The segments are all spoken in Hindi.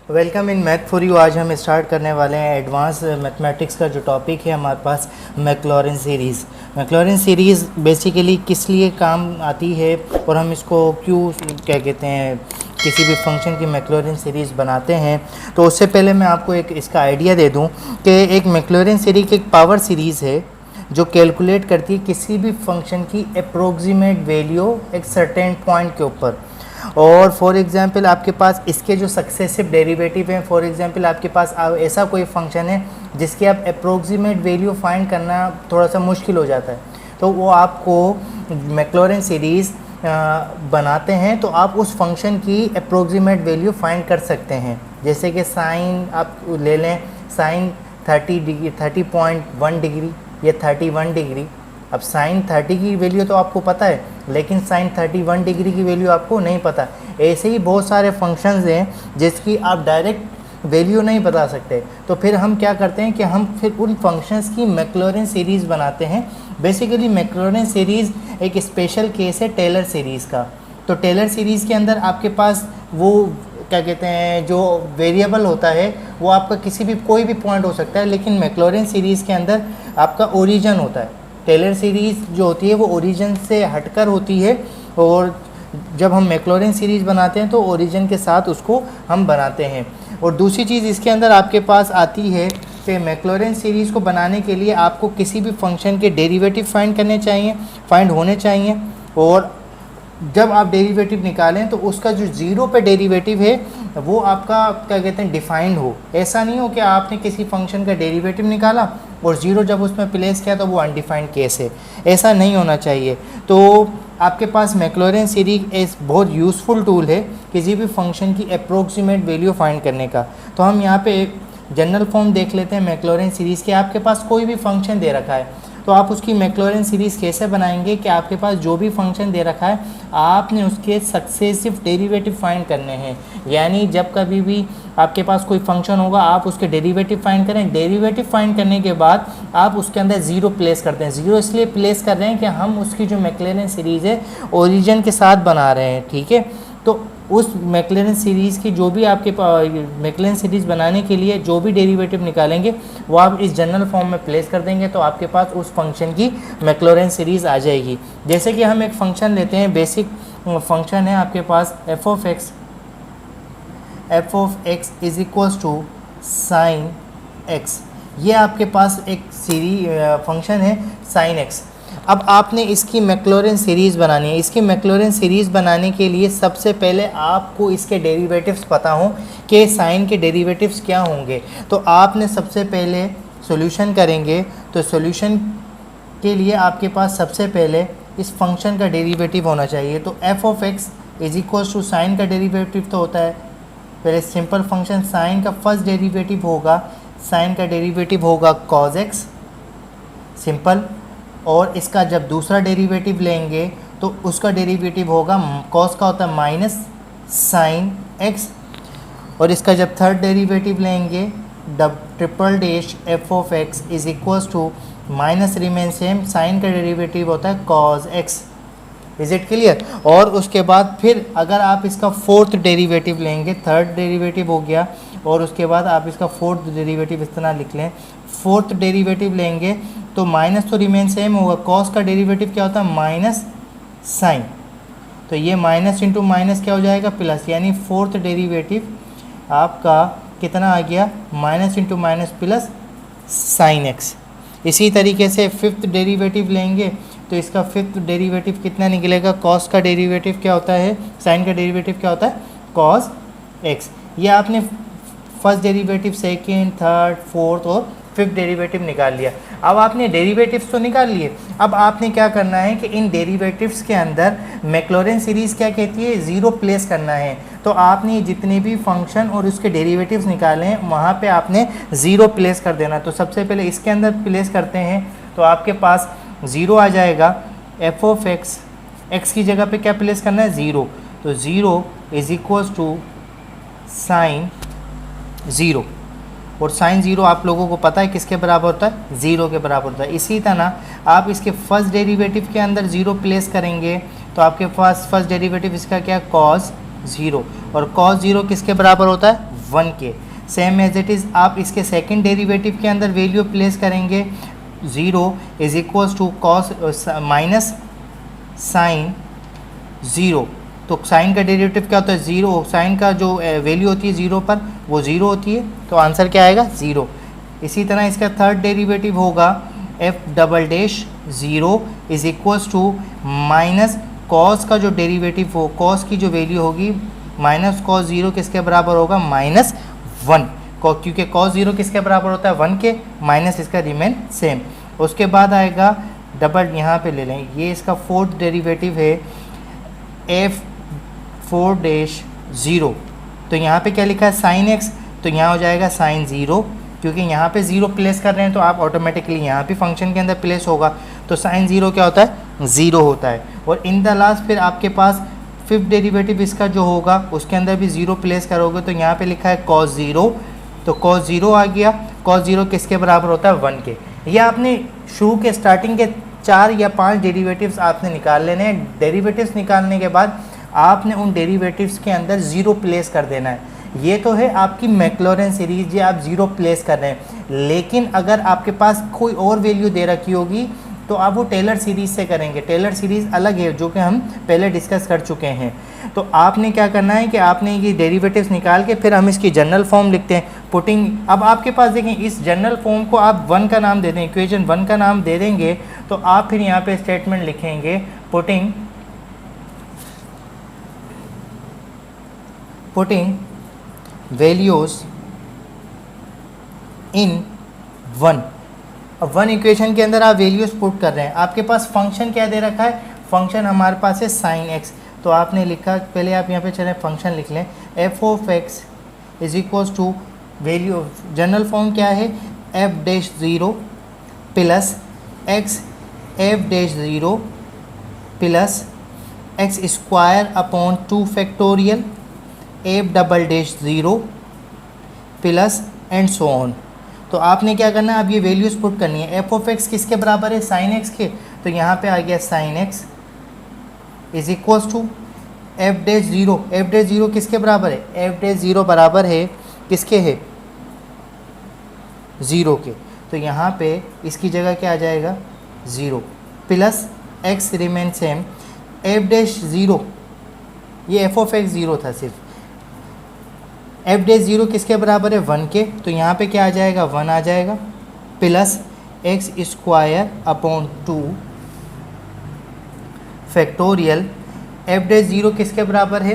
Welcome in math for you. आज हम स्टार्ट करने वाले हैं एडवांस मैथमेटिक्स का जो टॉपिक है हमारे पास Maclaurin series. Maclaurin series basically किस लिए काम आती है और हम इसको क्यों क्या कहते हैं किसी भी फंक्शन की मैक्लॉरिन सीरीज़ बनाते हैं। तो उससे पहले मैं आपको एक इसका आइडिया दे दूं कि एक मैक्लॉरिन सीरीज़ एक पावर सीरीज़ है जो कैलकुलेट करती है किसी भी फंक्शन की अप्रोक्सीमेट वैल्यू एक सर्टेन पॉइंट के ऊपर। और फॉर एग्जांपल आपके पास इसके जो सक्सेसिव डेरिवेटिव हैं, फॉर एग्जांपल आपके पास ऐसा कोई फंक्शन है जिसकी आप अप्रोक्सीमेट वैल्यू फाइंड करना थोड़ा सा मुश्किल हो जाता है, तो वो आपको मैक्लॉरिन सीरीज़ बनाते हैं तो आप उस फंक्शन की अप्रोक्सीमेट वैल्यू फाइंड कर सकते हैं। जैसे कि साइन आप ले लें, साइन 30.1 डिग्री या 31 डिग्री। अब साइन 30 की वैल्यू तो आपको पता है, लेकिन साइन 31 डिग्री की वैल्यू आपको नहीं पता। ऐसे ही बहुत सारे फंक्शंस हैं जिसकी आप डायरेक्ट वैल्यू नहीं बता सकते, तो फिर हम क्या करते हैं कि हम फिर उन फंक्शंस की मैक्लॉरिन सीरीज़ बनाते हैं। बेसिकली मैक्लॉरिन सीरीज़ एक स्पेशल केस है टेलर सीरीज़ का। तो टेलर सीरीज़ के अंदर आपके पास वो क्या कहते हैं जो वेरिएबल होता है वो आपका किसी भी कोई भी पॉइंट हो सकता है, लेकिन मैक्लॉरिन सीरीज़ के अंदर आपका ओरिजिन होता है। टेलर सीरीज़ जो होती है वो ओरिजिन से हटकर होती है, और जब हम मैक्लॉरिन सीरीज़ बनाते हैं तो ओरिजिन के साथ उसको हम बनाते हैं। और दूसरी चीज़ इसके अंदर आपके पास आती है कि मैक्लॉरिन सीरीज़ को बनाने के लिए आपको किसी भी फंक्शन के डेरिवेटिव फाइंड होने चाहिए। और जब आप डेरिवेटिव निकालें तो उसका जो ज़ीरो पे डेरिवेटिव है वो आपका क्या कहते हैं डिफाइंड हो। ऐसा नहीं हो कि आपने किसी फंक्शन का डेरिवेटिव निकाला और ज़ीरो जब उसमें प्लेस किया तो वो अनडिफाइंड केस है, ऐसा नहीं होना चाहिए। तो आपके पास मैक्लॉरिन सीरीज एक बहुत यूज़फुल टूल है किसी भी फंक्शन की अप्रोक्सीमेट वैल्यू फाइंड करने का। तो हम यहाँ पे एक जनरल फॉर्म देख लेते हैं मैक्लॉरिन सीरीज़ के। आपके पास कोई भी फंक्शन दे रखा है तो आप उसकी मैक्लॉरिन सीरीज़ कैसे बनाएंगे कि आपके पास जो भी फंक्शन दे रखा है आपने उसके सक्सेसिव डेरिवेटिव फाइंड करने हैं। यानी जब कभी भी आपके पास कोई फंक्शन होगा आप उसके डेरिवेटिव फाइंड करें। डेरिवेटिव फाइंड करने के बाद आप उसके अंदर ज़ीरो प्लेस करते हैं। ज़ीरो इसलिए प्लेस कर रहे हैं कि हम उसकी जो मैक्लॉरिन सीरीज़ है ओरिजिन के साथ बना रहे हैं, ठीक है। तो उस मैक्लॉरिन सीरीज़ की जो भी आपके मैक्लॉरिन सीरीज़ बनाने के लिए जो भी डेरिवेटिव निकालेंगे वो आप इस जनरल फॉर्म में प्लेस कर देंगे तो आपके पास उस फंक्शन की मैक्लॉरिन सीरीज़ आ जाएगी। जैसे कि हम एक फंक्शन लेते हैं, बेसिक फंक्शन है आपके पास f of x is equals to sine x। ये आपके पास एक फंक्शन है साइन x। अब आपने इसकी मैक्लॉरिन सीरीज़ बनानी है। इसकी मैक्लॉरिन सीरीज़ बनाने के लिए सबसे पहले आपको इसके डेरिवेटिव्स पता हो कि साइन के डेरिवेटिव्स क्या होंगे। तो आपने सबसे पहले सॉल्यूशन करेंगे, तो सॉल्यूशन के लिए आपके पास सबसे पहले इस फंक्शन का डेरिवेटिव होना चाहिए। तो f of x is equals to sine का डेरिवेटिव तो होता है पहले सिंपल फंक्शन साइन का फर्स्ट डेरिवेटिव होगा, साइन का डेरिवेटिव होगा cos x सिंपल, और इसका जब दूसरा डेरिवेटिव लेंगे तो उसका डेरिवेटिव होगा cos का होता है माइनस साइन x, और इसका जब थर्ड डेरिवेटिव लेंगे triple dash f of x is equals to minus remain same, sine का डेरिवेटिव होता है cos x। Is it clear. और उसके बाद फिर अगर आप इसका फोर्थ डेरिवेटिव लेंगे, थर्ड डेरिवेटिव हो गया, और उसके बाद आप इसका फोर्थ डेरिवेटिव इस तरह लिख लें, फोर्थ डेरिवेटिव लेंगे तो माइनस तो रिमेन सेम होगा, कॉस का डेरिवेटिव क्या होता है माइनस साइन, तो ये माइनस इंटू माइनस क्या हो जाएगा प्लस, यानी फोर्थ डेरिवेटिव आपका कितना आ गया minus into minus plus sine x. इसी तरीके से फिफ्थ डेरिवेटिव लेंगे तो इसका फिफ्थ डेरिवेटिव कितना निकलेगा, कॉस का डेरिवेटिव क्या होता है, साइन का डेरिवेटिव क्या होता है कॉस एक्स। ये आपने first derivative, second, third, fourth और फिफ्थ डेरिवेटिव निकाल लिया। अब आपने डेरिवेटिव्स तो निकाल लिए, अब आपने क्या करना है कि इन डेरिवेटिव्स के अंदर मैक्लॉरिन सीरीज़ क्या कहती है ज़ीरो प्लेस करना है। तो आपने जितने भी फंक्शन और उसके डेरिवेटिव्स निकाले हैं वहाँ पे आपने ज़ीरो प्लेस कर देना। तो सबसे पहले इसके अंदर प्लेस करते हैं तो आपके पास ज़ीरो आ जाएगा। f ऑफ x की जगह पे क्या प्लेस करना है ज़ीरो, तो zero is equals to sine zero, और साइन ज़ीरो आप लोगों को पता है किसके बराबर होता है ज़ीरो के बराबर होता है। इसी तरह आप इसके फर्स्ट डेरिवेटिव के अंदर ज़ीरो प्लेस करेंगे तो आपके पास फर्स्ट डेरिवेटिव इसका क्या कॉस ज़ीरो, और कॉस ज़ीरो किसके बराबर होता है 1 के। सेम एज इट इज़ आप इसके सेकंड डेरिवेटिव के अंदर वैल्यू प्लेस करेंगे, 0 is equals to cos minus sine 0। तो साइन का डेरिवेटिव क्या होता है, 0। साइन का जो वैल्यू होती है 0 पर वो 0 होती है, तो आंसर क्या आएगा 0। इसी तरह इसका थर्ड डेरिवेटिव होगा f double dash 0 is equals to minus cos का जो डेरिवेटिव हो, कॉस की जो वैल्यू होगी माइनस कॉस 0 किसके बराबर होगा, -1। क्योंकि कॉस 0 किसके बराबर होता है, 1 के, माइनस इसका रिमेन सेम। उसके बाद आएगा डबल, यहाँ पे ले लें, ये इसका फोर्थ डेरिवेटिव है एफ 4 डैश 0। तो यहाँ पे क्या लिखा है साइन एक्स, तो यहाँ हो जाएगा साइन 0, क्योंकि यहाँ पे 0 प्लेस कर रहे हैं तो आप ऑटोमेटिकली यहाँ पे फंक्शन के अंदर प्लेस होगा, तो साइन 0 क्या होता है, 0 होता है। और इन द लास्ट फिर आपके पास फिफ्थ डेरिवेटिव इसका जो होगा उसके अंदर भी 0 प्लेस करोगे, तो यहाँ पे लिखा है कॉस 0, तो कॉस 0 आ गया। कॉस 0 किसके बराबर होता है, 1 के। ये आपने शुरू के स्टार्टिंग के 4 या 5 डेरिवेटिव्स आपने निकाल लेने हैं। डेरिवेटिव्स निकालने के बाद आपने उन डेरिवेटिव्स के अंदर 0 प्लेस कर देना है। ये तो है आपकी मैक्लॉरेन सीरीज, ये आप 0 प्लेस कर रहे हैं। लेकिन अगर आपके पास कोई और वैल्यू दे रखी होगी तो आप वो टेलर सीरीज़ से करेंगे। टेलर सीरीज़ अलग है जो कि हम पहले डिस्कस कर चुके हैं। तो आपने क्या करना है कि आपने ये डेरिवेटिव्स निकाल के फिर हम इसकी जनरल फॉर्म लिखते हैं, पुटिंग। अब आपके पास देखें इस जनरल फॉर्म को आप 1 का नाम दे दें, इक्वेशन 1 का नाम दे देंगे, तो आप फिर यहाँ पे स्टेटमेंट लिखेंगे पुटिंग वैल्यूज़ इन 1। अब 1 इक्वेशन के अंदर आप वैल्यूज़ पुट कर रहे हैं। आपके पास फंक्शन क्या दे रखा है, फंक्शन हमारे पास है साइन एक्स। तो आपने लिखा, पहले आप यहाँ पे चलें फंक्शन लिख लें, f of x is equals to value, general form क्या है, f dash 0 plus x f dash 0 plus x square upon 2 factorial f double dash 0 plus and so on. तो आपने क्या करना है, अब ये वैल्यूज़ पुट करनी है। एफ ऑफ एक्स किसके बराबर है, साइन एक्स के, तो यहाँ पे आ गया sine x is equals to f dash 0। F dash 0 किसके बराबर है, एफ डैश 0 बराबर है किसके है, 0 के। तो यहाँ पे इसकी जगह क्या आ जाएगा, 0 plus x remain same, F dash 0, ये एफ ऑफ एक्स 0 था सिर्फ, एफ डैश 0 किसके बराबर है, 1 के। तो यहाँ पे क्या आ जाएगा, 1 आ जाएगा, plus x square upon 2 factorial F dash 0 किसके बराबर है,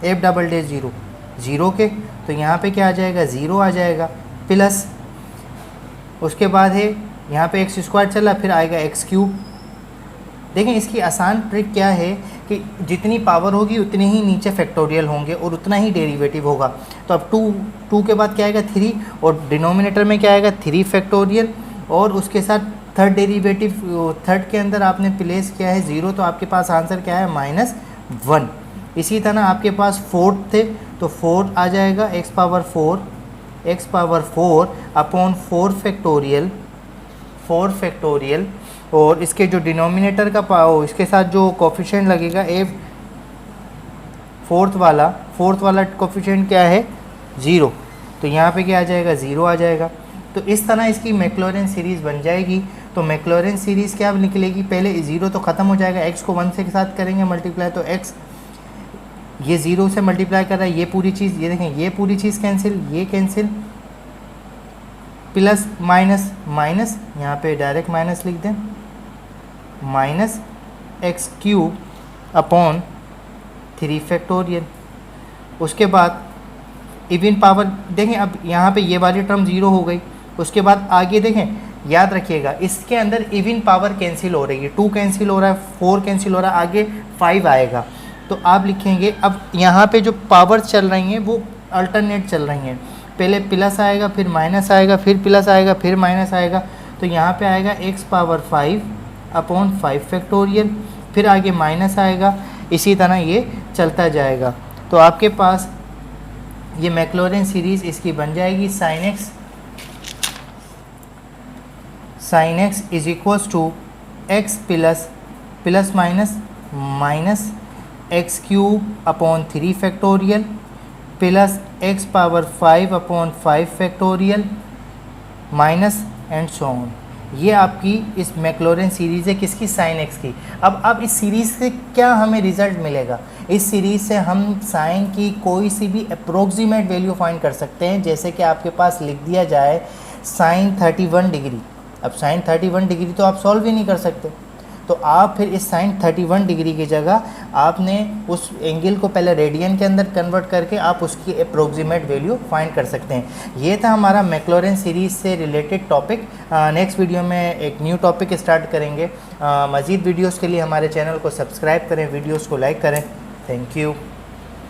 एफ डबल डैश 0, 0 के। तो यहाँ पे क्या आ जाएगा, 0 आ जाएगा, प्लस उसके बाद है यहाँ पे एक्स स्क्वायर चला, फिर आएगा एक्स क्यूब। देखें इसकी आसान ट्रिक क्या है कि जितनी पावर होगी उतने ही नीचे फैक्टोरियल होंगे और उतना ही डेरिवेटिव होगा। तो अब 2 के बाद क्या आएगा, 3, और डिनोमिनेटर में क्या आएगा, 3 फैक्टोरियल, और उसके साथ थर्ड डेरिवेटिव, थर्ड के अंदर आपने प्लेस किया है 0, तो आपके पास आंसर क्या है, -1। इसी तरह आपके पास फोर्थ थे, तो 4 आ जाएगा, एक्स पावर 4 अपॉन 4 फैक्टोरियल, और इसके जो डिनोमिनेटर का इसके साथ जो कोफिशिएंट लगेगा, एफ फोर्थ वाला कोफिशिएंट क्या है, 0। तो यहाँ पे क्या आ जाएगा, 0 आ जाएगा। तो इस तरह इसकी मैक्लॉरेन सीरीज़ बन जाएगी। तो मैक्लॉरेन सीरीज़ क्या निकलेगी, पहले 0 तो ख़त्म हो जाएगा, x को 1 से के साथ करेंगे मल्टीप्लाई, तो x ये 0 से मल्टीप्लाई कर रहा है, ये पूरी चीज़, ये देखें ये पूरी चीज़ कैंसिल, ये कैंसिल, प्लस माइनस माइनस, यहाँ पे डायरेक्ट माइनस लिख दें, minus x cube upon 3 factorial. उसके बाद इवन पावर देखें, अब यहाँ पे ये वाली टर्म 0 हो गई। उसके बाद आगे देखें, याद रखिएगा इसके अंदर इवन पावर कैंसिल हो रही है, 2 कैंसिल हो रहा है, 4 कैंसिल हो रहा है, आगे 5 आएगा। तो आप लिखेंगे, अब यहाँ पे जो पावर चल रही हैं वो अल्टरनेट चल रही हैं, पहले प्लस आएगा, फिर माइनस आएगा, फिर प्लस आएगा, फिर माइनस आएगा। तो यहाँ पे आएगा एक्स पावर 5 अपॉन 5 फैक्टोरियल, फिर आगे माइनस आएगा, इसी तरह ये चलता जाएगा। तो आपके पास ये मैक्लॉरेन सीरीज़ इसकी बन जाएगी, sine x is equals to x plus minus x cube upon 3 factorial plus x power 5/5 factorial minus and so on. ये आपकी इस मैक्लॉरिन सीरीज़ है किसकी, साइन एक्स की। अब इस सीरीज़ से क्या हमें रिज़ल्ट मिलेगा, इस सीरीज़ से हम साइन की कोई सी भी अप्रोक्सीमेट वैल्यू फाइंड कर सकते हैं। जैसे कि आपके पास लिख दिया जाए साइन 31 डिग्री। अब साइन 31 डिग्री तो आप सॉल्व ही नहीं कर सकते, तो आप फिर इस साइन 31 डिग्री की जगह आपने उस एंगल को पहले रेडियन के अंदर कन्वर्ट करके आप उसकी अप्रोक्सीमेट वैल्यू फाइंड कर सकते हैं। ये था हमारा मैक्लॉरिन सीरीज़ से रिलेटेड टॉपिक। नेक्स्ट वीडियो में एक न्यू टॉपिक स्टार्ट करेंगे। मज़ीद वीडियोस के लिए हमारे चैनल को सब्सक्राइब करें, वीडियोस को लाइक करें। Thank you.